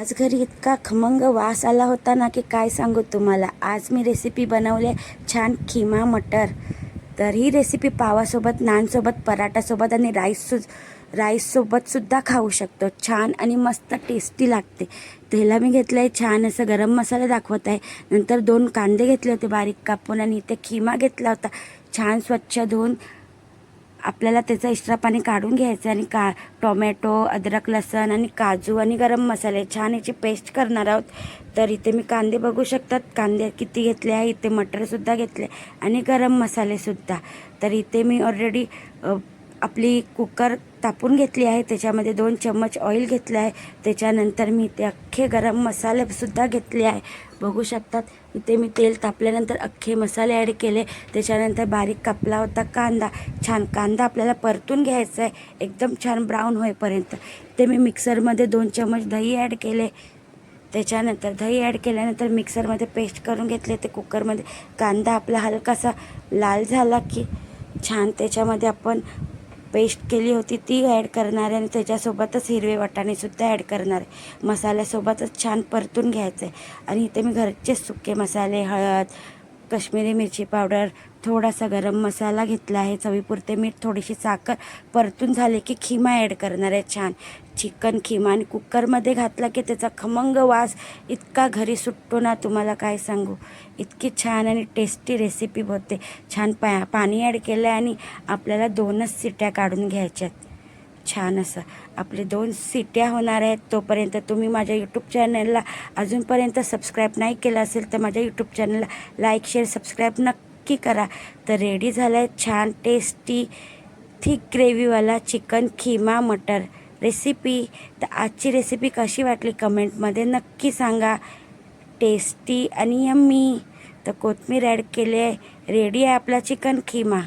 आज घरी इतका खमंग वास आला होता ना की काय सांगू तुम्हाला। आज मी रेसिपी बनवली आहे छान खिमा मटर। तर ही रेसिपी पावासोबत, नानसोबत, पराठासोबत आणि राईससोबत सुद्धा खाऊ शकतो। छान आणि मस्त टेस्टी लागते। त्याला मी घेतलं आहे छान असं गरम मसाला दाखवत आहे। नंतर 2 कांदे घेतले होते बारीक कापून आणि इथे खिमा घेतला होता छान स्वच्छ धुवून। आपल्याला त्याचं एक्स्ट्रा पाणी काढून घ्यायचं आणि टोमॅटो, अद्रक, लसूण आणि काजू आणि गरम मसाले छान याची पेस्ट करणार आहोत। तर इथे मी कांदे बघू शकतात, कांदे किती घेतले आहे। इथे मटरसुद्धा घेतले आणि गरम मसालेसुद्धा। तर इथे मी ऑलरेडी आपली कुकर तापून घेतली आहे, त्याच्यामध्ये 2 चम्मच ऑइल घेतलं आहे। त्याच्यानंतर मी इथे अख्खे गरम मसालेसुद्धा घेतले आहे, बघू शकतात। इथे मी तेल तापल्यानंतर अख्खे मसाले ॲड केले। त्याच्यानंतर बारीक कापला होता कांदा, छान कांदा आपल्याला परतून घ्यायचा आहे एकदम छान ब्राऊन होईपर्यंत। ते मी मिक्सरमध्ये 2 चम्मच दही ॲड केले। त्याच्यानंतर दही ॲड केल्यानंतर मिक्सरमध्ये पेस्ट करून घेतले। ते कुकरमध्ये कांदा आपला हलकासा लाल झाला की छान त्याच्यामध्ये आपण पेस्ट केली होती ती ॲड करणार आहे आणि त्याच्यासोबतच हिरवे वाटाणेसुद्धा ॲड करणार आहे। मसाल्यासोबतच छान परतून घ्यायचं आहे। आणि इथे मी घरचे सुके मसाले, हळद, काश्मीरी मिरची पावडर, थोडासा गरम मसाला घेतला आहे, चवीपुरते मीठ, थोडीशी साखर परतून झाले की खिमा ॲड करणार आहे छान चिकन खिमा। आणि कुकरमध्ये घातला की त्याचा खमंग वास इतका घरी सुटतो ना तुम्हाला काय सांगू। इतकी छान आणि टेस्टी रेसिपी होते। छान पाणी ॲड केलं आणि आपल्याला 2च शिट्या काढून घ्यायच्यात। छान असं आपले 2 शिट्या होणार आहेत तोपर्यंत तुम्ही माझ्या यूट्यूब चॅनलला अजूनपर्यंत सबस्क्राईब नाही केलं असेल तर माझ्या यूट्यूब चॅनलला लाईक, शेअर, सबस्क्राईब नक्की करा। तर रेडी झालं आहे छान टेस्टी थिक ग्रेव्हीवाला चिकन खिमा मटर रेसिपी। तर आजची रेसिपी कशी वाटली कमेंटमध्ये नक्की सांगा। टेस्टी आणि यम्मी। तर कोथिंबीर ॲड केली आहे, रेडी आहे आपला चिकन खिमा।